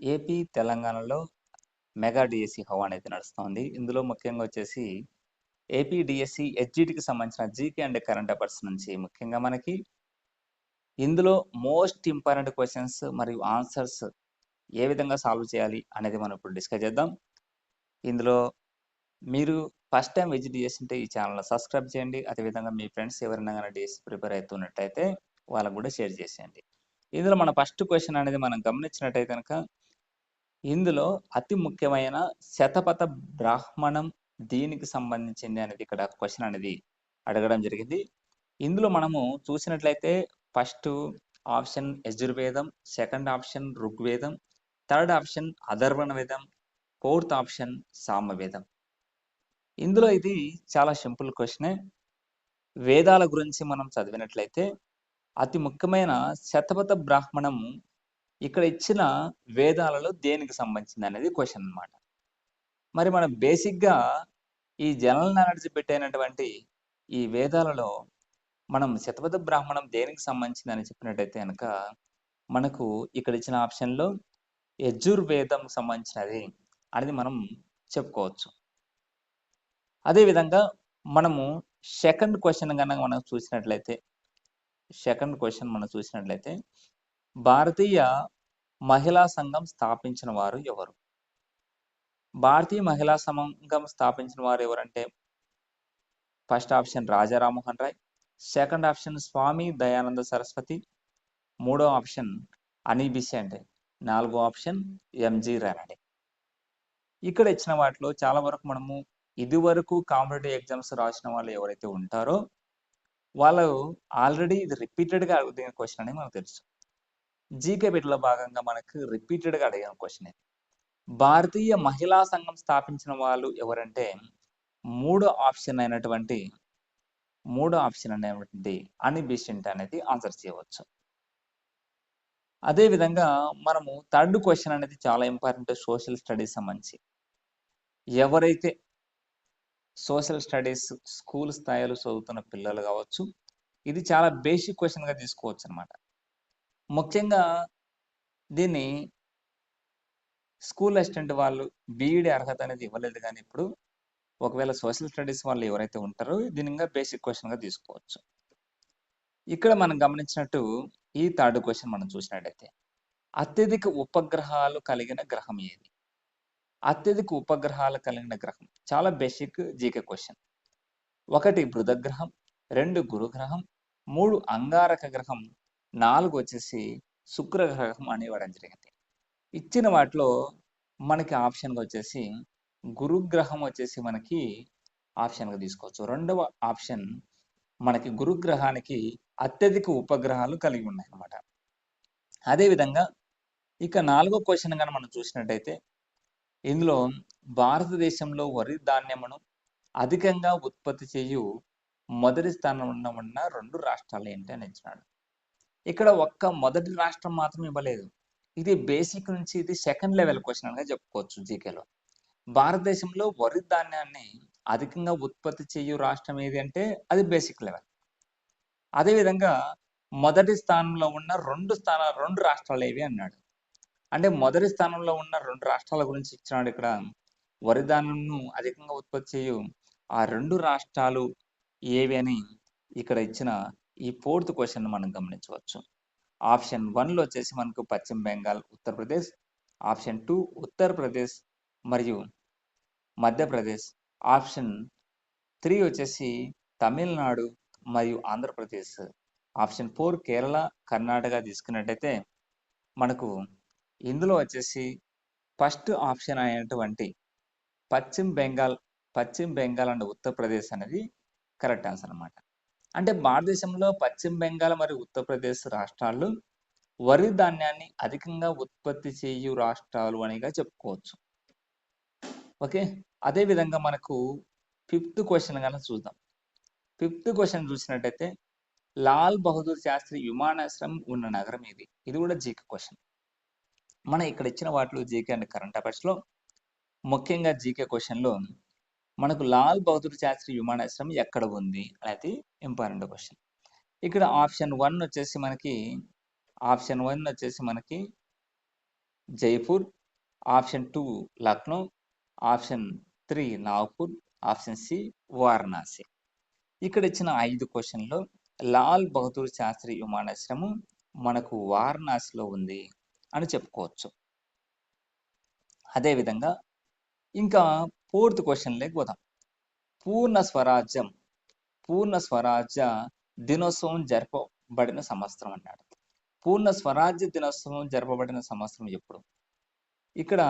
AP, తెలంగాణలో mega DSC హవా అనేది నడుస్తోంది. ఇందులో ముఖ్యంగా వచ్చేసి ఏపీ డిఎస్సి హెచ్‌జిటికి సంబంధించిన జీకే అండ్ కరెంట్ అఫైర్స్ నుంచి ముఖ్యంగా మనకి ఇందులో మోస్ట్ ఇంపార్టెంట్ క్వెషన్స్ మరియు ఆన్సర్స్ ఏ విధంగా సాల్వ్ చేయాలి అనేది మనం ఇప్పుడు డిస్కస్ చేద్దాం. ఇందులో మీరు ఫస్ట్ టైం విజిట్ చేస్తుంటే ఈ ఛానల్‌ని సబ్స్క్రైబ్ చేయండి. అదేవిధంగా మీ ఫ్రెండ్స్ ఎవరైనా గాని డిఎస్సి ప్రిపేర్ అవుతున్నట్టయితే వాళ్ళకి కూడా షేర్ చేసేయండి. ఇందులో మన ఫస్ట్ క్వెషన్ అనేది మనం గమనించినట్టయితే కనుక ఇందులో అతి ముఖ్యమైన శతపథ బ్రాహ్మణం దీనికి సంబంధించింది అనేది ఇక్కడ క్వెషన్ అనేది అడగడం జరిగింది. ఇందులో మనము చూసినట్లయితే ఫస్ట్ ఆప్షన్ యజుర్వేదం, సెకండ్ ఆప్షన్ ఋగ్వేదం, థర్డ్ ఆప్షన్ అథర్వణ వేదం, ఫోర్త్ ఆప్షన్ సామవేదం. ఇందులో ఇది చాలా సింపుల్ క్వశ్చనే. వేదాల గురించి మనం చదివినట్లయితే అతి ముఖ్యమైన శతపథ బ్రాహ్మణం ఇక్కడ ఇచ్చిన వేదాలలో దేనికి సంబంధించింది అనేది క్వశ్చన్ అన్నమాట. మరి మనం బేసిక్‌గా ఈ జనరల్ నాలెడ్జ్ పెట్టైనటువంటి ఈ వేదాలలో మనం శతపథ బ్రాహ్మణం దేనికి సంబంధించిందని చెప్పినట్టయితే గనక మనకు ఇక్కడ ఇచ్చిన ఆప్షన్‌లో యజుర్వేదం సంబంధించినది అనేది మనం చెప్పుకోవచ్చు. అదేవిధంగా మనము సెకండ్ క్వశ్చన్ గనక మనం చూసినట్లయితే భారతీయ మహిళా సంఘం స్థాపించిన వారు ఎవరు? భారతీయ మహిళా సంఘం స్థాపించిన వారు ఎవరంటే first option Raja Rammohan Roy, second option స్వామి దయానంద సరస్వతి, మూడో ఆప్షన్ అని బెసెంట్, నాలుగో ఆప్షన్ ఎంజి రానడే. ఇక్కడ ఇచ్చిన వాటిలో చాలా వరకు మనము ఇదివరకు కాంపిటేటివ్ ఎగ్జామ్స్ రాసిన వాళ్ళు ఎవరైతే ఉంటారో వాళ్ళు ఆల్రెడీ ఇది రిపీటెడ్‌గా అడిగిన క్వశ్చన్ అని మనకు తెలుసు. జీకే బిట్‌లో భాగంగా మనకు రిపీటెడ్‌గా అడిగిన క్వశ్చన్ ఇది. భారతీయ మహిళా సంఘం స్థాపించిన వాళ్ళు ఎవరంటే మూడో ఆప్షన్ అయినటువంటి అని బెసెంట్ అనేది ఆన్సర్ చేయవచ్చు. అదేవిధంగా మనము థర్డ్ క్వశ్చన్ అనేది చాలా ఇంపార్టెంట్ సోషల్ స్టడీస్ సంబంధించి. ఎవరైతే సోషల్ స్టడీస్ స్కూల్ స్థాయిలో చదువుతున్న పిల్లలు కావచ్చు, ఇది చాలా బేసిక్ క్వశ్చన్‌గా తీసుకోవచ్చు అన్నమాట. ముఖ్యంగా దీన్ని స్కూల్ అసిస్టెంట్ వాళ్ళు బీఈడీ అర్హత అనేది ఇవ్వలేదు కానీ ఇప్పుడు ఒకవేళ సోషల్ స్టడీస్ వాళ్ళు ఎవరైతే ఉంటారో దీన్ని ఇంకా బేసిక్ క్వశ్చన్‌గా తీసుకోవచ్చు. ఇక్కడ మనం గమనించినట్టు ఈ థర్డ్ క్వశ్చన్ మనం చూసినట్టయితే అత్యధిక ఉపగ్రహాలు కలిగిన గ్రహం ఏది? అత్యధిక ఉపగ్రహాలు కలిగిన గ్రహం చాలా బేసిక్ జీకే క్వశ్చన్. 1 బుధ గ్రహం, 2 గురు గ్రహం, 3 అంగారక గ్రహం, 4 వచ్చేసి శుక్ర గ్రహం అని ఇవ్వడం జరిగింది. ఇచ్చిన వాటిలో మనకి ఆప్షన్‌గా వచ్చేసి గురుగ్రహం వచ్చేసి మనకి ఆప్షన్‌గా తీసుకోవచ్చు. రెండవ ఆప్షన్ మనకి గురుగ్రహానికి అత్యధిక ఉపగ్రహాలు కలిగి ఉన్నాయన్నమాట. అదేవిధంగా ఇక 4వ క్వశ్చన్ గాని మనం చూసినట్టయితే ఇందులో భారతదేశంలో వరి ధాన్యమును అధికంగా ఉత్పత్తి చేయు మొదటి స్థానంలో ఉన్న 2 రాష్ట్రాలు ఏంటి అని ఇచ్చినాడు. ఇక్కడ ఒక్క మొదటి రాష్ట్రం మాత్రం ఇవ్వలేదు. ఇది బేసిక్ నుంచి ఇది సెకండ్ లెవెల్ క్వశ్చన్‌గా చెప్పుకోవచ్చు జీకేలో. భారతదేశంలో వరి ధాన్యాన్ని అధికంగా ఉత్పత్తి చేయు రాష్ట్రం ఏది అంటే అది బేసిక్ లెవెల్. అదేవిధంగా మొదటి స్థానంలో ఉన్న 2 రాష్ట్రాలు ఏవి అన్నాడు. అంటే మొదటి స్థానంలో ఉన్న 2 రాష్ట్రాల గురించి ఇచ్చినాడు ఇక్కడ. వరి ధాన్యంను అధికంగా ఉత్పత్తి చేయు ఆ 2 రాష్ట్రాలు ఏవి అని ఇక్కడ ఇచ్చిన ఈ ఫోర్త్ క్వశ్చన్ మనం గమనించవచ్చు. ఆప్షన్ 1లో వచ్చేసి మనకు పశ్చిమ బెంగాల్, ఉత్తరప్రదేశ్, ఆప్షన్ 2 ఉత్తరప్రదేశ్ మరియు మధ్యప్రదేశ్, ఆప్షన్ 3 వచ్చేసి తమిళనాడు మరియు ఆంధ్రప్రదేశ్, ఆప్షన్ 4 కేరళ, కర్ణాటక తీసుకున్నట్టయితే మనకు ఇందులో వచ్చేసి ఫస్ట్ ఆప్షన్ అయినటువంటి పశ్చిమ బెంగాల్ అండ్ ఉత్తరప్రదేశ్ అనేది కరెక్ట్ ఆన్సర్ అన్నమాట. అంటే భారతదేశంలో పశ్చిమ బెంగాల్ మరియు ఉత్తరప్రదేశ్ రాష్ట్రాలు వరి ధాన్యాన్ని అధికంగా ఉత్పత్తి చేయు రాష్ట్రాలు అనిగా చెప్పుకోవచ్చు. ఓకే, అదేవిధంగా మనకు ఫిఫ్త్ క్వశ్చన్ కనుక చూద్దాం. ఫిఫ్త్ క్వశ్చన్ చూసినట్టయితే లాల్ బహదూర్ శాస్త్రి విమానాశ్రయం ఉన్న నగరం ఇది. ఇది కూడా జీకే క్వశ్చన్. మన ఇక్కడ ఇచ్చిన వాటిలో జీకే అండ్ కరెంట్ అఫైర్స్లో ముఖ్యంగా జీకే క్వశ్చన్లో మనకు లాల్ బహదూర్ శాస్త్రి విమానాశ్రయం ఎక్కడ ఉంది అనేది ఇంపార్టెంట్ క్వశ్చన్. ఇక్కడ ఆప్షన్ 1 వచ్చేసి మనకి Jaipur, option 2 Lucknow, option 3 Nagpur, option C Varanasi. ఇక్కడ ఇచ్చిన 5 క్వశ్చన్లో లాల్ బహదూర్ శాస్త్రి విమానాశ్రయం మనకు వారణాసిలో ఉంది అని చెప్పుకోవచ్చు. అదేవిధంగా ఇంకా 4th క్వశ్చన్లోకి పోదాం. పూర్ణ స్వరాజ్య దినోత్సవం జరపబడిన సంవత్సరం అన్నాడు. పూర్ణ స్వరాజ్య దినోత్సవం జరపబడిన సంవత్సరం ఎప్పుడు? ఇక్కడ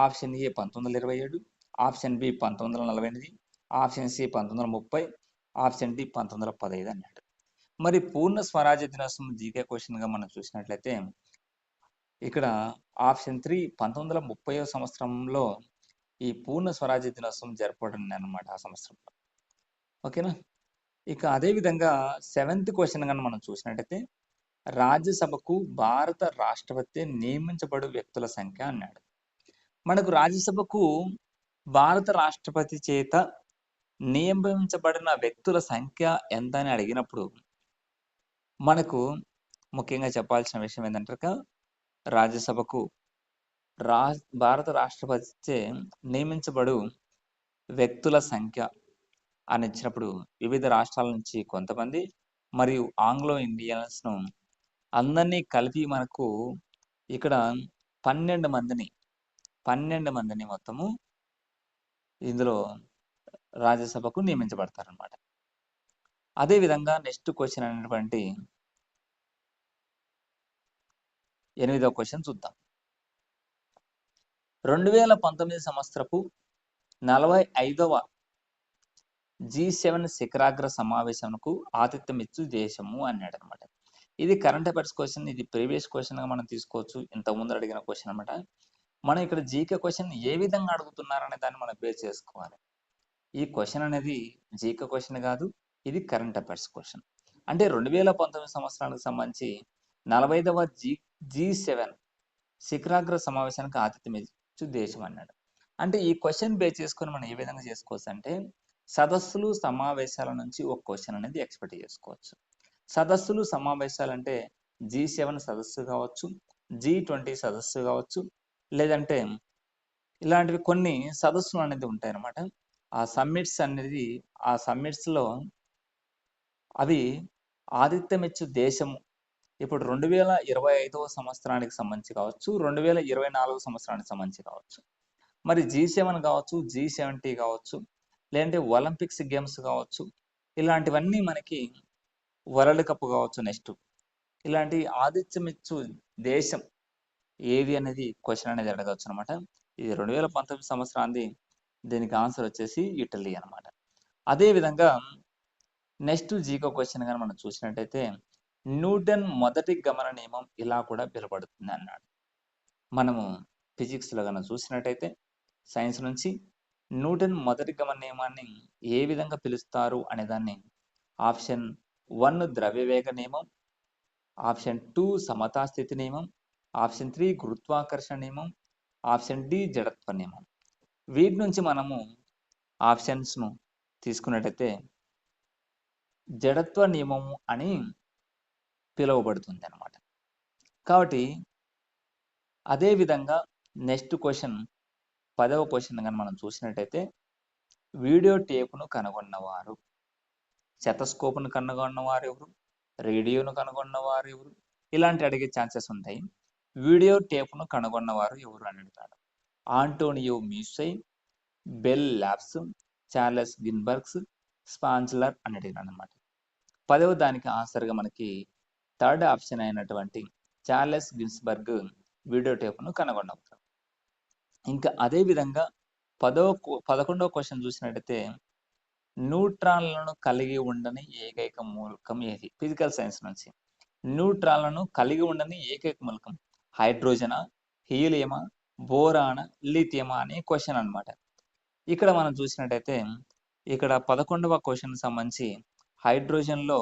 option A 1927, option B 1948, option C 1930, option D 1915 అన్నాడు. మరి పూర్ణ స్వరాజ్య దినోత్సవం జీకే క్వశ్చన్గా మనం చూసినట్లయితే ఇక్కడ ఆప్షన్ 3 1930వ సంవత్సరంలో ఈ పూర్ణ స్వరాజ్య దినోత్సవం జరపబడింది అన్నమాట ఆ సంవత్సరంలో. ఓకేనా? ఇక అదేవిధంగా 7th క్వశ్చన్ కనుక మనం చూసినట్టయితే రాజ్యసభకు భారత రాష్ట్రపతి నియమించబడు వ్యక్తుల సంఖ్య అన్నాడు. మనకు రాజ్యసభకు భారత రాష్ట్రపతి చేత నియమించబడిన వ్యక్తుల సంఖ్య ఎంత అని అడిగినప్పుడు మనకు ముఖ్యంగా చెప్పాల్సిన విషయం ఏంటంటే రాజ్యసభకు భారత రాష్ట్రపతిచే నియమించబడు వ్యక్తుల సంఖ్య అని ఇచ్చినప్పుడు వివిధ రాష్ట్రాల నుంచి కొంతమంది మరియు ఆంగ్లో ఇండియన్స్ను అందరినీ కలిపి మనకు ఇక్కడ 12 మందిని మొత్తము ఇందులో రాజ్యసభకు నియమించబడతారన్నమాట. అదేవిధంగా నెక్స్ట్ క్వశ్చన్ అనేటువంటి 8వ క్వశ్చన్ చూద్దాం. 2019 సంవత్సరపు 45వ G7 శిఖరాగ్ర సమావేశంకు ఆతిథ్యం ఇచ్చు దేశము అన్నాడు అనమాట. ఇది కరెంట్ అఫైర్స్ క్వశ్చన్, ఇది ప్రీవియస్ క్వశ్చన్గా మనం తీసుకోవచ్చు. ఇంతకుముందు అడిగిన క్వశ్చన్ అనమాట. మనం ఇక్కడ జీకే క్వశ్చన్ ఏ విధంగా అడుగుతున్నారనే దాన్ని మనం బేస్ చేసుకోవాలి. ఈ క్వశ్చన్ అనేది జీకే క్వశ్చన్ కాదు, ఇది కరెంట్ అఫైర్స్ క్వశ్చన్. అంటే 2019 సంవత్సరానికి సంబంధించి 45వ G7 శిఖరాగ్ర సమావేశానికి ఆతిథ్యం ఇచ్చు దేశం అన్నాడు. అంటే ఈ క్వశ్చన్ బేస్ చేసుకొని మనం ఏ విధంగా చేసుకోవచ్చు అంటే సదస్సులు సమావేశాల నుంచి ఒక క్వశ్చన్ అనేది ఎక్స్పెక్ట్ చేసుకోవచ్చు. సదస్సులు సమావేశాలు అంటే G7 సదస్సు కావచ్చు, G20 సదస్సు కావచ్చు, లేదంటే ఇలాంటివి కొన్ని సదస్సులు అనేది ఉంటాయి అన్నమాట. ఆ సమ్మిట్స్లో అవి ఆతిథ్యం ఇచ్చు దేశము ఇప్పుడు 2025వ సంవత్సరానికి సంబంధించి కావచ్చు, 2024 సంవత్సరానికి సంబంధించి కావచ్చు. మరి G7 కావచ్చు, G70 కావచ్చు, లేదంటే ఒలింపిక్స్ గేమ్స్ కావచ్చు, ఇలాంటివన్నీ మనకి వరల్డ్ కప్ కావచ్చు. నెక్స్ట్ ఇలాంటి ఆతిథ్యం ఇచ్చు దేశం ఏది అనేది క్వశ్చన్ అనేది అడగవచ్చు అనమాట. ఇది 2019 సంవత్సరానికి దీనికి ఆన్సర్ వచ్చేసి ఇటలీ అనమాట. అదేవిధంగా నెక్స్ట్ జీకో క్వశ్చన్ కానీ మనం చూసినట్టయితే న్యూటన్ మొదటి గమన నియమం ఇలా కూడా పిలువబడుతుంది అన్నాడు. మనము ఫిజిక్స్లో కనుక చూసినట్టయితే సైన్స్ నుంచి న్యూటన్ మొదటి గమన నియమాన్ని ఏ విధంగా పిలుస్తారు అనే దాన్ని ఆప్షన్ 1 ద్రవ్యవేగ నియమం, ఆప్షన్ 2 సమతా స్థితి నియమం, ఆప్షన్ 3 గురుత్వాకర్షణ నియమం, ఆప్షన్ డి జడత్వ నియమం. వీటి నుంచి మనము ఆప్షన్స్ను తీసుకున్నట్టయితే జడత్వ నియమము అని పిలువబడుతుంది అన్నమాట. కాబట్టి అదేవిధంగా నెక్స్ట్ క్వశ్చన్ 10వ క్వశ్చన్ కానీ మనం చూసినట్టయితే వీడియో టేపును కనుగొన్నవారు, శతస్కోప్ను కనుగొన్నవారు ఎవరు, రేడియోను కనుగొన్నవారు ఎవరు, ఇలాంటి అడిగే ఛాన్సెస్ ఉంటాయి. వీడియో టేపును కనుగొన్నవారు ఎవరు అని అడుగుతాడు. ఆంటోనియో మ్యూసై, బెల్ ల్యాబ్స్, చార్లెస్ గిన్బర్గ్స్, స్పాంజ్లర్ అని అడిగినాడు అనమాట. 10వ దానికి ఆన్సర్గా మనకి 3rd ఆప్షన్ అయినటువంటి చార్లెస్ గిన్స్బర్గ్ వీడియో టేపును కనుగొన్నవారు. ఇంకా అదేవిధంగా 11వ క్వశ్చన్ చూసినట్టయితే న్యూట్రాన్లను కలిగి ఉండని ఏకైక మూలకం ఏది? ఫిజికల్ సైన్స్ నుంచి న్యూట్రాన్లను కలిగి ఉండని ఏకైక మూలకం హైడ్రోజనా, హీలియమా, బోరానా, లిథియమా అనే క్వశ్చన్ అనమాట. ఇక్కడ మనం చూసినట్టయితే ఇక్కడ 11వ క్వశ్చన్ సంబంధించి హైడ్రోజన్లో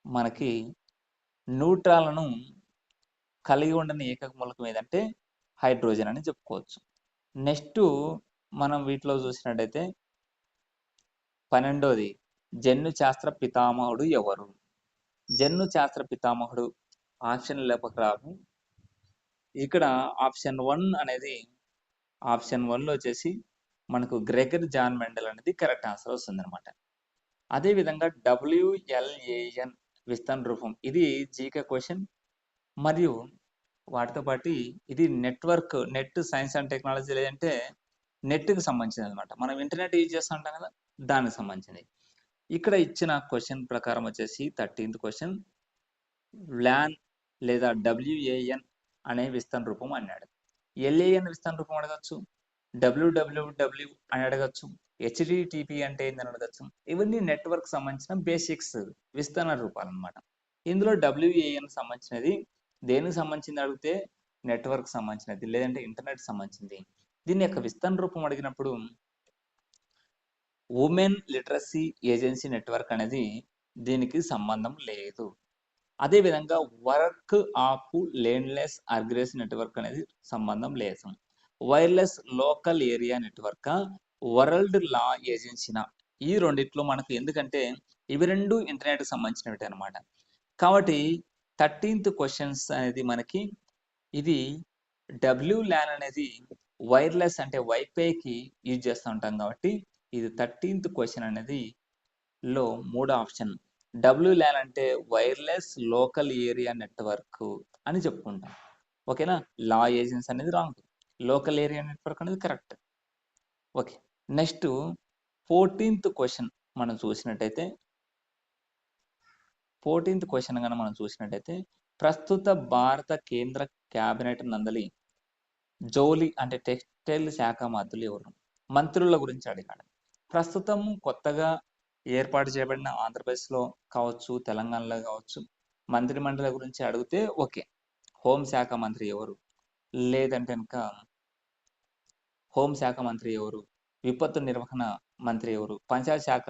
మనకి న్యూట్రాన్లను కలిగి ఉండని ఏకైక మూలకం ఏదంటే హైడ్రోజన్ అని చెప్పుకోవచ్చు. నెక్స్ట్ మనం వీటిలో చూసినట్టయితే 12వది జన్యు శాస్త్ర పితామహుడు ఎవరు? జన్ను శాస్త్ర పితామహుడు ఆప్షన్ లేపకరాము. ఇక్కడ ఆప్షన్ 1 అనేది ఆప్షన్ 1లో వచ్చేసి మనకు గ్రెగర్ జాన్ మెండల్ అనేది కరెక్ట్ ఆన్సర్ వస్తుంది అనమాట. అదేవిధంగా WLAN విస్తరణ రూపం ఇది జీకే క్వశ్చన్ మరియు వాటితో పాటు ఇది నెట్ సైన్స్ అండ్ టెక్నాలజీ లేదంటే నెట్కి సంబంధించింది అనమాట. మనం ఇంటర్నెట్ యూజ్ చేస్తూ ఉంటాం కదా, దానికి సంబంధించింది. ఇక్కడ ఇచ్చిన క్వశ్చన్ ప్రకారం వచ్చేసి 13th క్వశ్చన్ ల్యాన్ లేదా WAN అనే విస్తరణ రూపం అన్నాడు. LAN విస్తరణ రూపం అడగచ్చు, WWW అని అడగచ్చు, HTTP అంటే ఏందని అడగచ్చు. ఇవన్నీ నెట్వర్క్ సంబంధించిన బేసిక్స్ విస్తరణ రూపాలు అనమాట. ఇందులో WAN సంబంధించినది దేనికి సంబంధించింది అడిగితే నెట్వర్క్ సంబంధించినది లేదంటే ఇంటర్నెట్ సంబంధించింది. దీని యొక్క విస్తరణ రూపం అడిగినప్పుడు ఉమెన్ లిటరసీ ఏజెన్సీ నెట్వర్క్ అనేది దీనికి సంబంధం లేదు. అదేవిధంగా వర్క్ ఆఫ్ లేన్లెస్ అగ్రెస్ నెట్వర్క్ అనేది సంబంధం లేదు. Wireless local area network world లా ఏజెన్సీనా ఈ రెండిట్లో మనకు, ఎందుకంటే ఇవి రెండు ఇంటర్నెట్ సంబంధించినవి అనమాట. కాబట్టి 13th క్వశ్చన్స్ అనేది మనకి ఇది WLAN అనేది వైర్లెస్ అంటే వైఫైకి యూజ్ చేస్తూ ఉంటాం కాబట్టి ఇది 13th క్వశ్చన్ అనేది లో 3వ ఆప్షన్ WLAN అంటే వైర్లెస్ లోకల్ ఏరియా నెట్వర్క్ అని చెప్పుకుంటాం. ఓకేనా, లా ఏజెన్సీ అనేది రాంగ్, లోకల్ ఏరియా నెట్వర్క్ అనేది correct. Okay, next 14th question మనం చూసినట్టయితే 14th క్వశ్చన్ కనుక మనం చూసినట్టయితే ప్రస్తుత భారత కేంద్ర క్యాబినెట్ నందలి జౌలి అంటే టెక్స్టైల్ శాఖ మంత్రులు ఎవరు? మంత్రుల గురించి అడిగాడు. ప్రస్తుతం కొత్తగా ఏర్పాటు చేయబడిన ఆంధ్రప్రదేశ్లో కావచ్చు, తెలంగాణలో కావచ్చు, మంత్రి మండలి గురించి అడిగితే ఓకే, హోంశాఖ మంత్రి ఎవరు, లేదంటే ఇంకా హోంశాఖ మంత్రి ఎవరు, విపత్తు నిర్వహణ మంత్రి ఎవరు, పంచాయత్ శాఖ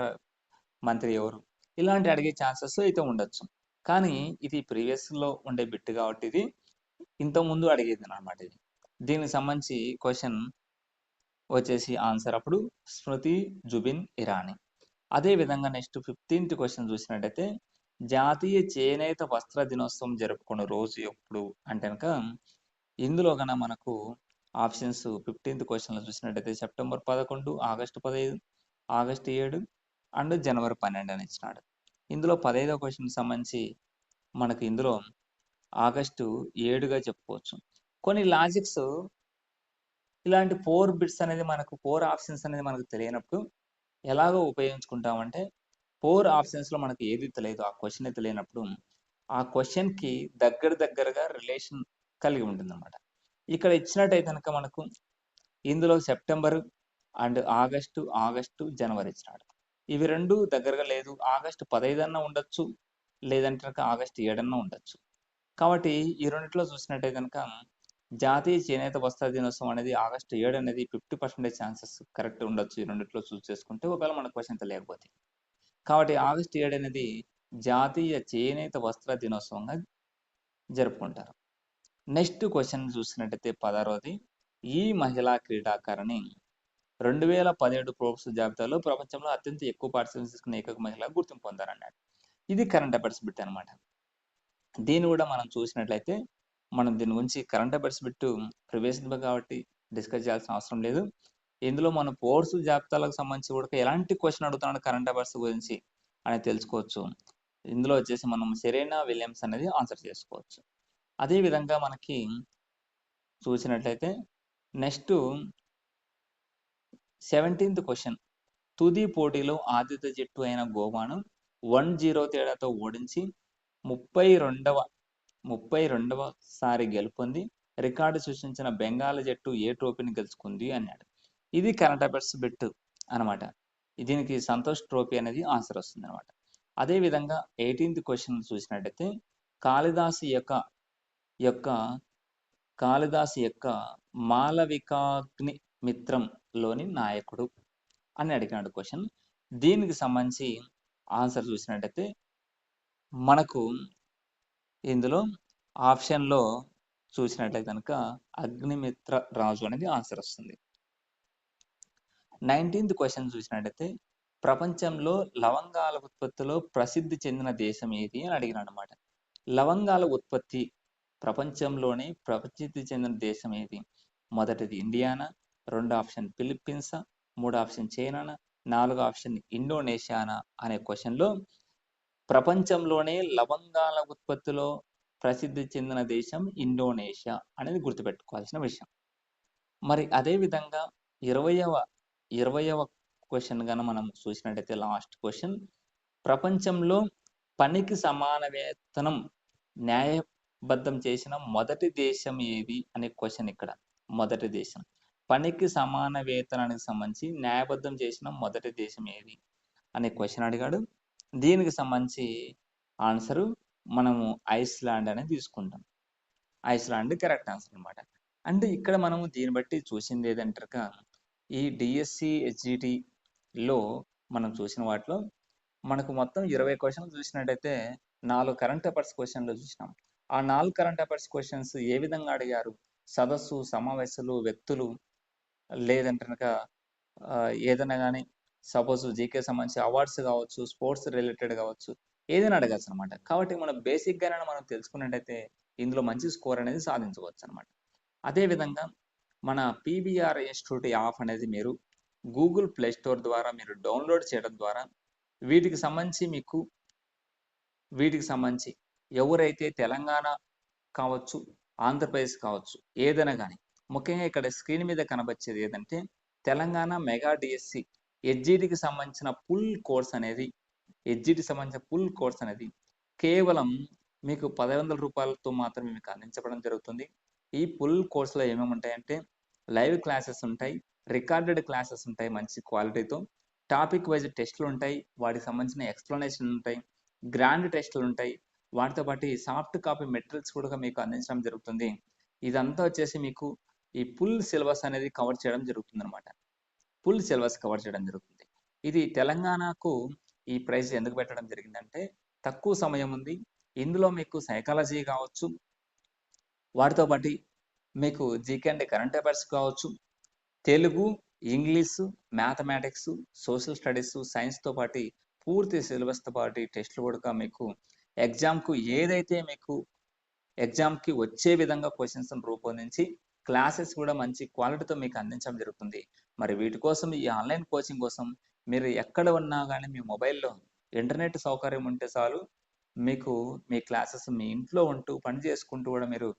మంత్రి ఎవరు, ఇలాంటి అడిగే ఛాన్సెస్ అయితే ఉండొచ్చు. కానీ ఇది ప్రీవియస్లో ఉండే బిట్ కాబట్టి ఇది ఇంతకుముందు అడిగేది అనమాట. ఇది దీనికి సంబంధించి క్వశ్చన్ వచ్చేసి ఆన్సర్ అప్పుడు స్మృతి జుబిన్ ఇరానీ. అదే విధంగా నెక్స్ట్ 15th క్వశ్చన్ చూసినట్టయితే జాతీయ చేనేత వస్త్ర దినోత్సవం జరుపుకునే రోజు ఎప్పుడు అంటే కనుక ఇందులో కన్నా మనకు ఆప్షన్స్ 15th క్వశ్చన్లో చూసినట్టయితే సెప్టెంబర్ 11, ఆగస్టు 15, ఆగస్టు 7 అండ్ జనవరి 12 అని ఇచ్చినాడు. ఇందులో 15వ క్వశ్చన్ సంబంధించి మనకు ఇందులో ఆగస్టు 7గా చెప్పుకోవచ్చు. కొన్ని లాజిక్స్ ఇలాంటి 4 బిట్స్ అనేది మనకు 4 ఆప్షన్స్ అనేది మనకు తెలియనప్పుడు ఎలాగో ఉపయోగించుకుంటామంటే 4 ఆప్షన్స్లో మనకు ఏది తెలియదు, ఆ క్వశ్చన్ తెలియనప్పుడు ఆ క్వశ్చన్కి దగ్గరగా రిలేషన్ కలిగి ఉంటుంది అనమాట. ఇక్కడ ఇచ్చినట్టయితే కనుక మనకు ఇందులో సెప్టెంబర్ అండ్ ఆగస్టు జనవరి ఇచ్చినాడు. ఇవి రెండు దగ్గరగా లేదు. ఆగస్టు 15 అన్నా ఉండొచ్చు, లేదంటే కనుక ఆగస్టు 7 అన్నా ఉండొచ్చు. కాబట్టి ఈ రెండిట్లో చూసినట్టయితే కనుక జాతీయ చేనేత వస్త్ర దినోత్సవం అనేది ఆగస్టు 7 అనేది 50% ఛాన్సెస్ కరెక్ట్ ఉండొచ్చు. ఈ రెండిట్లో చూస్ చేసుకుంటే ఒకవేళ మన క్వశ్చన్ తెలియకపోతే. కాబట్టి ఆగస్టు 7 అనేది జాతీయ చేనేత వస్త్ర దినోత్సవంగా జరుపుకుంటారు. నెక్స్ట్ క్వశ్చన్ చూసినట్టయితే 16వది ఈ మహిళా క్రీడాకారిణి 2017 ఫోర్బ్స్ జాబితాలో ప్రపంచంలో అత్యంత ఎక్కువ పార్టిసిపేషన్ తీసుకున్న ఏకైక మహిళ గుర్తింపు పొందారన్నాడు. ఇది కరెంట్ అఫైర్స్ బిట్ అనమాట. దీన్ని కూడా మనం చూసినట్లయితే మనం దీని గురించి కరెంట్ అఫైర్స్ బిట్ ప్రివియస్ కాబట్టి డిస్కస్ చేయాల్సిన అవసరం లేదు. ఇందులో మనం ఫోర్స్ జాబితాలకు సంబంధించి కూడా ఎలాంటి క్వశ్చన్ అడుగుతున్నాడు కరెంట్ అఫైర్స్ గురించి అనేది తెలుసుకోవచ్చు. ఇందులో వచ్చేసి మనం సెరెనా విలియమ్స్ అనేది ఆన్సర్ చేసుకోవచ్చు. అదేవిధంగా మనకి చూసినట్లయితే నెక్స్ట్ 17th క్వశ్చన్ తుది పోటీలో ఆతిథ్య జట్టు అయిన గోవాను 1-0 తేడాతో ఓడించి 32వ సారి గెలుపొంది రికార్డు సృష్టించిన బెంగాల్ జట్టు ఏ ట్రోఫీని గెలుచుకుంది అన్నాడు. ఇది కరెంట్ అఫైర్స్ బిట్ అనమాట. దీనికి సంతోష్ ట్రోఫీ అనేది ఆన్సర్ వస్తుంది అనమాట. అదేవిధంగా 18th క్వశ్చన్ చూసినట్టయితే కాళిదాసు యొక్క మాలవికాగ్ని మిత్రంలోని నాయకుడు అని అడిగినాడు క్వశ్చన్. దీనికి సంబంధించి ఆన్సర్ చూసినట్టయితే మనకు ఇందులో ఆప్షన్లో చూసినట్లయితే కనుక అగ్నిమిత్ర రాజు అనేది ఆన్సర్ వస్తుంది. 19th క్వశ్చన్ చూసినట్టయితే ప్రపంచంలో లవంగాల ఉత్పత్తిలో ప్రసిద్ధి చెందిన దేశం ఏది అని అడిగినాడు అనమాట. లవంగాల ఉత్పత్తి ప్రపంచంలోనే ప్రసిద్ధి చెందిన దేశం ఏది? మొదటిది ఇండియానా, 2 ఆప్షన్ ఫిలిప్పీన్సా, 3 ఆప్షన్ చైనానా, 4 ఆప్షన్ ఇండోనేషియానా అనే క్వశ్చన్లో ప్రపంచంలోనే లవంగాల ఉత్పత్తిలో ప్రసిద్ధి చెందిన దేశం ఇండోనేషియా అనేది గుర్తుపెట్టుకోవాల్సిన విషయం. మరి అదే విధంగా 20వ క్వశ్చన్ గాన మనం చూసినట్టయితే లాస్ట్ క్వశ్చన్, ప్రపంచంలో పనికి సమాన వేతనం న్యాయబద్ధం చేసిన మొదటి దేశం ఏది అనే క్వశ్చన్ ఇక్కడ. మొదటి దేశం పనికి సమాన వేతనానికి సంబంధించి న్యాయబద్ధం చేసిన మొదటి దేశం ఏది అనే క్వశ్చన్ అడిగాడు. దీనికి సంబంధించి ఆన్సరు మనము ఐస్లాండ్ అనేది తీసుకుంటాం. ఐస్లాండ్ కరెక్ట్ ఆన్సర్ అనమాట. అంటే ఇక్కడ మనము దీన్ని బట్టి చూసింది ఏదంటారు, ఈ డిఎస్సి హెచ్జిటిలో మనం చూసిన వాటిలో మనకు మొత్తం 20 క్వశ్చన్లు చూసినట్టయితే 4 కరెంట్ అఫైర్స్ క్వశ్చన్లు చూసినాం. ఆ 4 కరెంట్ అఫైర్స్ క్వశ్చన్స్ ఏ విధంగా అడిగారు? సదస్సు, సమావేశాలు, వ్యక్తులు, లేదంటే కనుక ఏదైనా కానీ సపోజ్ జీకే సంబంధించి అవార్డ్స్ కావచ్చు, స్పోర్ట్స్ రిలేటెడ్ కావచ్చు, ఏదైనా అడగచ్చు అనమాట. కాబట్టి మనం బేసిక్గానే మనం తెలుసుకున్నట్టయితే ఇందులో మంచి స్కోర్ అనేది సాధించవచ్చు అనమాట. అదేవిధంగా మన పీవీఆర్ ఇన్స్టిట్యూట్ యాప్ అనేది మీరు గూగుల్ ప్లే స్టోర్ ద్వారా మీరు డౌన్లోడ్ చేయడం ద్వారా వీటికి సంబంధించి ఎవరైతే తెలంగాణ కావచ్చు, ఆంధ్రప్రదేశ్ కావచ్చు, ఏదైనా కానీ ముఖ్యంగా ఇక్కడ స్క్రీన్ మీద కనబచ్చేది ఏదంటే తెలంగాణ మెగా డిఎస్సి హెచ్జిటికి సంబంధించిన ఫుల్ కోర్స్ అనేది కేవలం మీకు 1,500 రూపాయలతో మాత్రమే మీకు అందించడం జరుగుతుంది. ఈ ఫుల్ కోర్సులో ఏమేమి ఉంటాయంటే లైవ్ క్లాసెస్ ఉంటాయి, రికార్డెడ్ క్లాసెస్ ఉంటాయి మంచి క్వాలిటీతో, టాపిక్ వైజ్ టెస్టులు ఉంటాయి, వాటికి సంబంధించిన ఎక్స్ప్లెనేషన్ ఉంటాయి, గ్రాండ్ టెస్టులు ఉంటాయి, వాటితో పాటు సాఫ్ట్ కాపీ మెటీరియల్స్ కూడా మీకు అందించడం జరుగుతుంది. ఇదంతా వచ్చేసి మీకు ఈ ఫుల్ సిలబస్ అనేది కవర్ చేయడం జరుగుతుంది అనమాట. ఫుల్ సిలబస్ కవర్ చేయడం జరుగుతుంది. ఇది తెలంగాణకు ఈ ప్రైజ్ ఎందుకు పెట్టడం జరిగిందంటే తక్కువ సమయం ఉంది. ఇందులో మీకు సైకాలజీ కావచ్చు, వాటితో పాటు మీకు జీకే అండ్ కరెంట్ అఫైర్స్ కావచ్చు, Telugu, English, mathematics, social studies, సైన్స్తో పాటు పూర్తి సిలబస్తో పాటు టెస్టులు కూడా మీకు ఎగ్జామ్కి వచ్చే విధంగా క్వశ్చన్స్ రూపొందించి క్లాసెస్ కూడా మంచి క్వాలిటీతో మీకు అందించడం జరుగుతుంది. మరి వీటి కోసం ఈ ఆన్లైన్ కోచింగ్ కోసం మీరు ఎక్కడ ఉన్నా కానీ మీ మొబైల్లో ఇంటర్నెట్ సౌకర్యం ఉంటే చాలు, మీకు మీ క్లాసెస్ మీ ఇంట్లో ఉంటూ పని చేసుకుంటూ కూడా మీరు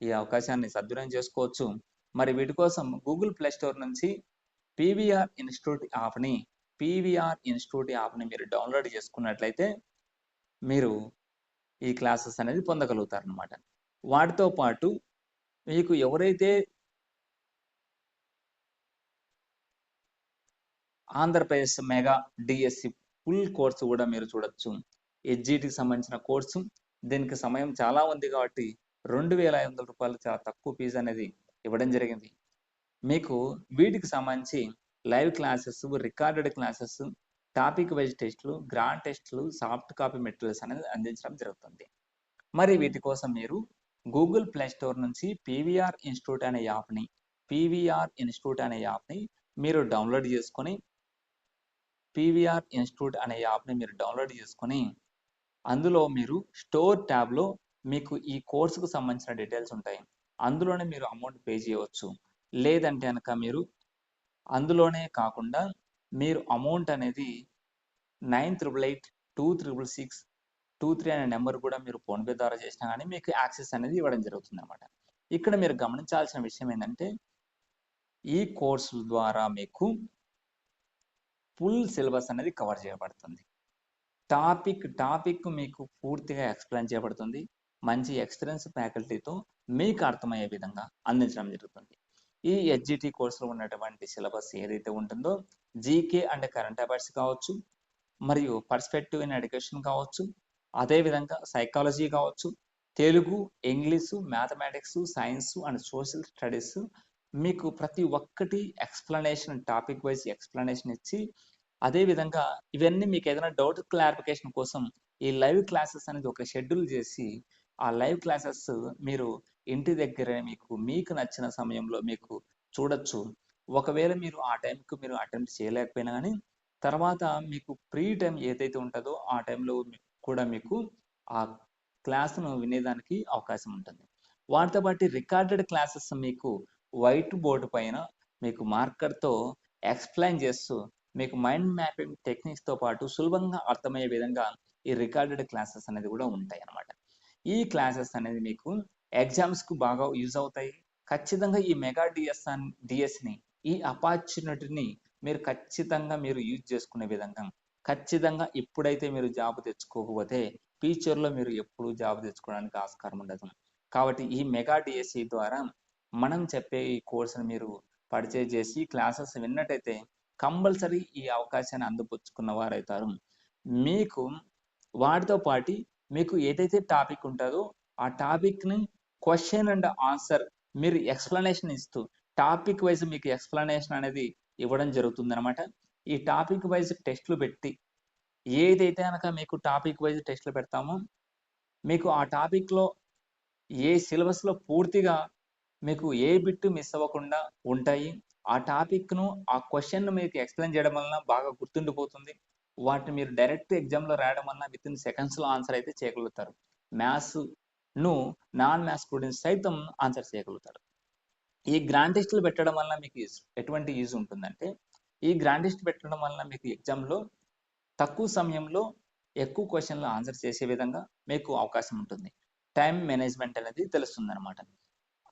ఈ అవకాశాన్ని సద్వినియోగం చేసుకోవచ్చు. మరి వీటి కోసం గూగుల్ ప్లే స్టోర్ నుంచి పీవీఆర్ ఇన్స్టిట్యూట్ యాప్ని మీరు డౌన్లోడ్ చేసుకున్నట్లయితే మీరు ఈ క్లాసెస్ అనేది పొందగలుగుతారు అనమాట. వాటితో పాటు మీకు ఎవరైతే Andhra Pradesh mega DSC full course కూడా మీరు చూడొచ్చు. హెచ్జిటికి సంబంధించిన కోర్సు, దీనికి సమయం చాలా ఉంది కాబట్టి 2,500 రూపాయలు చాలా తక్కువ ఫీజు అనేది ఇవ్వడం జరిగింది. మీకు వీటికి సంబంధించి live classes, recorded classes, topic wise టెస్టులు, గ్రాండ్ టెస్టులు, సాఫ్ట్ కాపీ మెటీరియల్స్ అనేది అందించడం జరుగుతుంది. మరి వీటి కోసం మీరు గూగుల్ ప్లే స్టోర్ నుంచి పీవీఆర్ ఇన్స్టిట్యూట్ అనే యాప్ని మీరు డౌన్లోడ్ చేసుకొని అందులో మీరు స్టోర్ ట్యాబ్లో మీకు ఈ కోర్సుకు సంబంధించిన డీటెయిల్స్ ఉంటాయి. అందులోనే మీరు అమౌంట్ పే చేయవచ్చు. లేదంటే కనుక మీరు అందులోనే కాకుండా మీరు అమౌంట్ అనేది 9888266623 అనే నెంబర్ కూడా మీరు ఫోన్పే ద్వారా చేసినా కానీ మీకు యాక్సెస్ అనేది ఇవ్వడం జరుగుతుంది అనమాట. ఇక్కడ మీరు గమనించాల్సిన విషయం ఏంటంటే ఈ కోర్సు ద్వారా మీకు ఫుల్ సిలబస్ అనేది కవర్ చేయబడుతుంది. టాపిక్ మీకు పూర్తిగా ఎక్స్ప్లెయిన్ చేయబడుతుంది. మంచి ఎక్స్పీరియన్స్ ఫ్యాకల్టీతో మీకు అర్థమయ్యే విధంగా అందించడం జరుగుతుంది. ఈ హెచ్జిటి కోర్సులో ఉన్నటువంటి సిలబస్ ఏదైతే ఉంటుందో జీకే అండ్ కరెంట్ అఫైర్స్ కావచ్చు, మరియు పర్స్పెక్టివ్ ఇన్ ఎడ్యుకేషన్ కావచ్చు, అదేవిధంగా సైకాలజీ కావచ్చు, Telugu, English, mathematics, science and social studies మీకు ప్రతి ఒక్కటి ఎక్స్ప్లెనేషన్, టాపిక్ వైజ్ ఎక్స్ప్లెనేషన్ ఇచ్చి, అదేవిధంగా ఇవన్నీ మీకు ఏదైనా డౌట్ క్లారిఫికేషన్ కోసం ఈ లైవ్ క్లాసెస్ అనేది ఒక షెడ్యూల్ చేసి ఆ లైవ్ క్లాసెస్ మీరు ఇంటి దగ్గరే మీకు నచ్చిన సమయంలో మీకు చూడొచ్చు. ఒకవేళ మీరు ఆ టైంకి మీరు అటెంప్ట్ చేయలేకపోయినా కానీ తర్వాత మీకు ఫ్రీ టైం ఏదైతే ఉంటుందో ఆ టైంలో కూడా మీకు ఆ క్లాస్ను వినేదానికి అవకాశం ఉంటుంది. వాటితో పాటు రికార్డెడ్ క్లాసెస్ మీకు వైట్ బోర్డు పైన మీకు మార్కర్తో ఎక్స్ప్లెయిన్ చేస్తూ మీకు మైండ్ మ్యాపింగ్ టెక్నిక్స్తో పాటు సులభంగా అర్థమయ్యే విధంగా ఈ రికార్డెడ్ క్లాసెస్ అనేది కూడా ఉంటాయి అన్నమాట. ఈ క్లాసెస్ అనేది మీకు ఎగ్జామ్స్కు బాగా యూజ్ అవుతాయి. ఖచ్చితంగా ఈ మెగా డిఎస్ని ఈ ఆపర్చునిటీని మీరు ఖచ్చితంగా మీరు యూజ్ చేసుకునే విధంగా ఖచ్చితంగా ఇప్పుడైతే మీరు జాబ్ తెచ్చుకోకపోతే ఫ్యూచర్లో మీరు ఎప్పుడు జాబ్ తెచ్చుకోవడానికి ఆస్కారం ఉండదు. కాబట్టి ఈ మెగా డిఎస్సి ద్వారా మనం చెప్పే ఈ కోర్సును మీరు పర్చేజ్ చేసి క్లాసెస్ విన్నట్టయితే కంపల్సరీ ఈ అవకాశాన్ని అందిపుచ్చుకున్న వారవుతారు. మీకు వాటితో పాటు మీకు ఏదైతే టాపిక్ ఉంటుందో ఆ టాపిక్ని క్వశ్చన్ అండ్ ఆన్సర్ మీరు ఎక్స్ప్లెనేషన్ ఇస్తూ టాపిక్ వైజ్ మీకు ఎక్స్ప్లెనేషన్ అనేది ఇవ్వడం జరుగుతుంది అనమాట. ఈ టాపిక్ వైజ్ టెస్టులు పెట్టి ఏదైతే కనుక మీకు టాపిక్ వైజ్ టెస్టులు పెడతామో మీకు ఆ టాపిక్లో ఏ సిలబస్లో పూర్తిగా మీకు ఏ బిట్ మిస్ అవ్వకుండా ఉంటాయి. ఆ టాపిక్ను ఆ క్వశ్చన్ను మీకు ఎక్స్ప్లెయిన్ చేయడం వలన బాగా గుర్తుండిపోతుంది. వాటిని మీరు డైరెక్ట్ ఎగ్జామ్లో రాయడం వలన విత్ ఇన్ సెకండ్స్లో ఆన్సర్ అయితే చేయగలుగుతారు. మ్యాథ్స్ను నాన్ మ్యాథ్స్ స్టూడెంట్స్ సైతం ఆన్సర్ చేయగలుగుతారు. ఈ గ్రాండ్ టెస్టులు పెట్టడం వలన మీకు ఎటువంటి యూజ్ ఉంటుందంటే ఈ గ్రాండ్ టెస్ట్ పెట్టడం వలన మీకు ఎగ్జామ్లో తక్కువ సమయంలో ఎక్కువ క్వశ్చన్లు ఆన్సర్ చేసే విధంగా మీకు అవకాశం ఉంటుంది. టైం మేనేజ్మెంట్ అనేది తెలుస్తుంది అనమాట.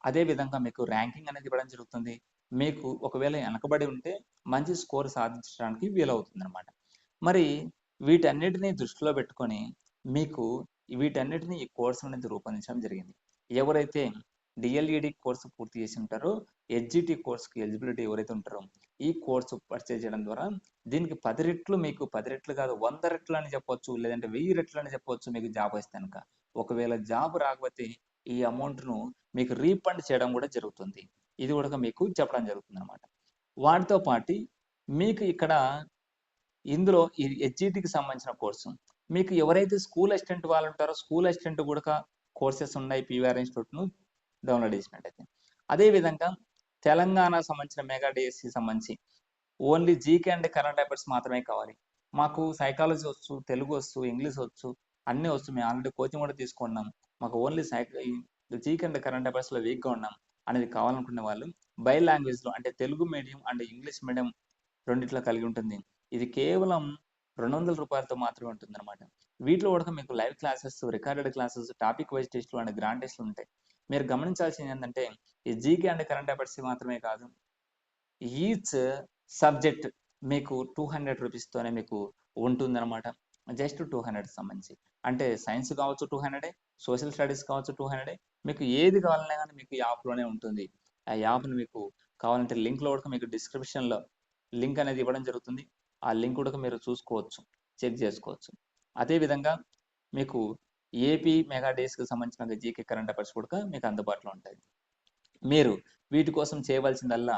అదేవిధంగా మీకు ర్యాంకింగ్ అనేది ఇవ్వడం జరుగుతుంది. మీకు ఒకవేళ వెనకబడి ఉంటే మంచి స్కోర్ సాధించడానికి వీలవుతుంది అనమాట. మరి వీటన్నిటిని దృష్టిలో పెట్టుకొని మీకు వీటన్నిటిని ఈ కోర్సు అనేది రూపొందించడం జరిగింది. ఎవరైతే డిఎల్ఈడి కోర్సు పూర్తి చేసి ఉంటారో హెచ్జిటి కోర్సుకి ఎలిజిబిలిటీ ఎవరైతే ఉంటారో ఈ కోర్సు పర్చేజ్ చేయడం ద్వారా దీనికి 10 రెట్లు మీకు 10 రెట్లు కాదు 100 రెట్లు అని చెప్పొచ్చు, లేదంటే 1000 రెట్లు అని చెప్పొచ్చు మీకు జాబ్ వస్తే కనుక. ఒకవేళ జాబ్ రాకపోతే ఈ అమౌంట్ను మీకు రీఫండ్ చేయడం కూడా జరుగుతుంది. ఇది కూడా మీకు చెప్పడం జరుగుతుంది అనమాట. వాటితో పాటు మీకు ఇక్కడ ఇందులో ఈ హెచ్జిటికి సంబంధించిన కోర్సు మీకు ఎవరైతే స్కూల్ అసిస్టెంట్ వాళ్ళు ఉంటారో స్కూల్ అసిస్టెంట్ కూడా కోర్సెస్ ఉన్నాయి పీవీఆర్ ఇన్స్టిట్యూట్ను డౌన్లోడ్ చేసినట్టయితే. అదేవిధంగా తెలంగాణ సంబంధించిన మెగా డిఎస్సి సంబంధించి only GK and current affairs మాత్రమే కావాలి, మాకు సైకాలజీ వచ్చు, తెలుగు వచ్చు, ఇంగ్లీష్ వచ్చు, అన్నీ వచ్చు, మేము ఆల్రెడీ కోచింగ్ కూడా తీసుకున్నాం, మాకు ఓన్లీ జీకే అండ్ కరెంట్ అఫైర్స్లో వీక్గా ఉన్నాం అనేది కావాలనుకునే వాళ్ళు బై లాంగ్వేజ్లో అంటే Telugu medium and English medium రెండిట్లో కలిగి ఉంటుంది. ఇది కేవలం 200 రూపాయలతో మాత్రమే ఉంటుంది అనమాట. వీటిలో కూడా మీకు live classes, recorded classes, topic wise టెస్టులు అండ్ గ్రాండ్ టెస్టులు ఉంటాయి. మీరు గమనించాల్సింది ఏంటంటే ఈ జీకే అండ్ కరెంట్ అఫైర్స్ మాత్రమే కాదు, ఈచ్ సబ్జెక్ట్ మీకు 200 రూపీస్తోనే మీకు ఉంటుందన్నమాట. జస్ట్ 200 సంబంధించి అంటే సైన్స్ కావచ్చు 200, సోషల్ స్టడీస్ కావచ్చు 200, మీకు ఏది కావాలన్నా కానీ మీకు యాప్లోనే ఉంటుంది. ఆ యాప్ని మీకు కావాలంటే లింక్లో కూడా మీకు డిస్క్రిప్షన్లో లింక్ అనేది ఇవ్వడం జరుగుతుంది. ఆ లింక్ కూడా మీరు చూసుకోవచ్చు, చెక్ చేసుకోవచ్చు. అదేవిధంగా మీకు ఏపీ మెగా డేస్కి సంబంధించిన జీకే కరెంట్ అఫైర్స్ కూడా మీకు అందుబాటులో ఉంటాయి. మీరు వీటి కోసం చేయవలసిందల్లా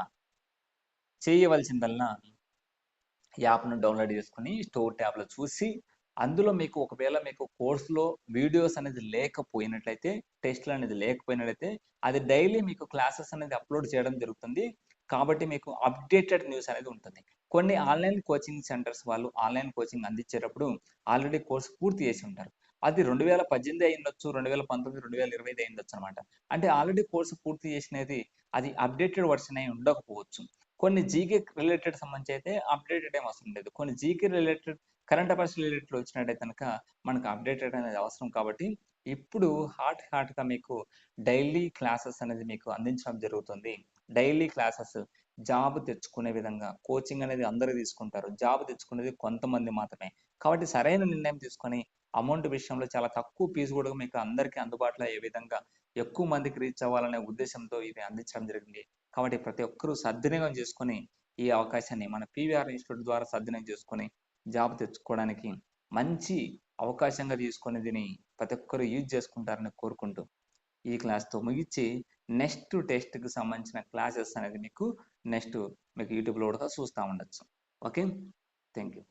యాప్ను డౌన్లోడ్ చేసుకుని స్టోర్ ట్యాబ్లో చూసి అందులో మీకు ఒకవేళ మీకు కోర్సులో వీడియోస్ అనేది లేకపోయినట్లయితే, టెస్ట్లు అనేది లేకపోయినట్లయితే అది డైలీ మీకు క్లాసెస్ అనేది అప్లోడ్ చేయడం జరుగుతుంది. కాబట్టి మీకు అప్డేటెడ్ న్యూస్ అనేది ఉంటుంది. కొన్ని ఆన్లైన్ కోచింగ్ సెంటర్స్ వాళ్ళు ఆన్లైన్ కోచింగ్ అందించేటప్పుడు ఆల్రెడీ కోర్సు పూర్తి చేసి ఉంటారు. అది 2018 అయ్యుండొచ్చు, 2019, 2020 అయ్యుండొచ్చు అనమాట. అంటే ఆల్రెడీ కోర్సు పూర్తి చేసినది అది అప్డేటెడ్ వర్షన్ అయి ఉండకపోవచ్చు. కొన్ని జీకే రిలేటెడ్ సంబంధించి అయితే అప్డేటెడ్ ఏం అవసరం లేదు. కొన్ని GK related current affairs related వచ్చినట్టయితే కనుక మనకు అప్డేటెడ్ అనేది అవసరం. కాబట్టి ఇప్పుడు హాట్గా మీకు డైలీ క్లాసెస్ అనేది మీకు అందించడం జరుగుతుంది. డైలీ క్లాసెస్ జాబ్ తెచ్చుకునే విధంగా కోచింగ్ అనేది అందరూ తీసుకుంటారు, జాబ్ తెచ్చుకునేది కొంతమంది మాత్రమే. కాబట్టి సరైన నిర్ణయం తీసుకొని అమౌంట్ విషయంలో చాలా తక్కువ ఫీజు కూడా మీకు అందరికీ అందుబాటులో అయ్యే విధంగా ఎక్కువ మందికి రీచ్ అవ్వాలనే ఉద్దేశంతో ఇది అందించడం జరిగింది. కాబట్టి ప్రతి ఒక్కరూ సద్వినియోగం చేసుకొని ఈ అవకాశాన్ని మన పీవీఆర్ ఇన్స్టిట్యూట్ ద్వారా సద్వినియోగం చేసుకొని జాబ్ తెచ్చుకోవడానికి మంచి అవకాశంగా తీసుకొని దీన్ని ప్రతి ఒక్కరు యూజ్ చేసుకుంటారని కోరుకుంటూ ఈ క్లాస్తో ముగించి నెక్స్ట్ టెస్ట్కి సంబంధించిన క్లాసెస్ అనేది మీకు యూట్యూబ్లో కూడా చూస్తూ ఉండొచ్చు. Okay, thank you.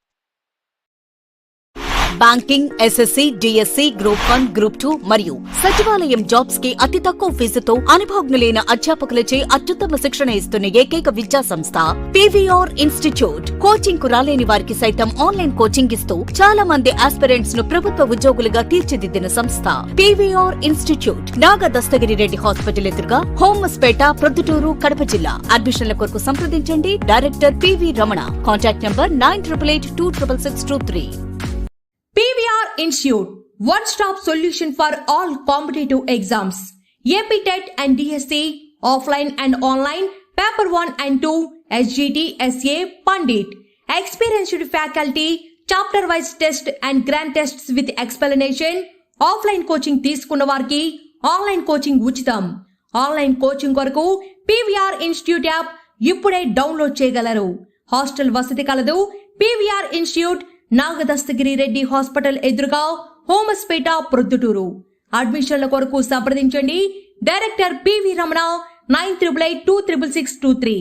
Banking, SSC, DSC, group 1, group 2 మరియు సచివాలయం జాబ్స్ కి అతి తక్కువ ఫీజుతో అనుభవజ్ఞులైన అధ్యాపకులచే అత్యుత్తమ శిక్షణ ఇస్తున్న ఏకైక విద్యా సంస్థ పీవీఆర్ ఇన్స్టిట్యూట్. కోచింగ్ కు రాలేని వారికి సైతం ఆన్లైన్ కోచింగ్ ఇస్తూ చాలా మంది ఆస్పిరెంట్స్ ను ప్రభుత్వ ఉద్యోగులుగా తీర్చిదిద్దిన సంస్థ పీవీఆర్ ఇన్స్టిట్యూట్. నాగ దస్తగిరి రెడ్డి హాస్పిటల్ ఎదురుగా, హోమస్పేట, ప్రొద్దుటూరు, కడప జిల్లా. అడ్మిషన్ల కొరకు సంప్రదించండి. Director PV Ramana. Contact number 9888266623. PVR Institute, one-stop solution for all competitive exams. AP TET and DSC, offline and online, paper 1 and 2, SGT, SA, Pandit. Experienced faculty, chapter-wise test and grand tests with explanation. Offline coaching తీసుకున్న వారికి online coaching ఉచితం. Online coaching కొరకు PVR Institute app ఇప్పుడే download చేయగలరు. Hostel వసతి కలదు. PVR Institute, Nagadastagiri Reddy hospital ఎదురుగా, హోమస్పేట, ప్రొద్దుటూరు. అడ్మిషన్ల కొరకు సంప్రదించండి. Director PV Ramana 9888266623.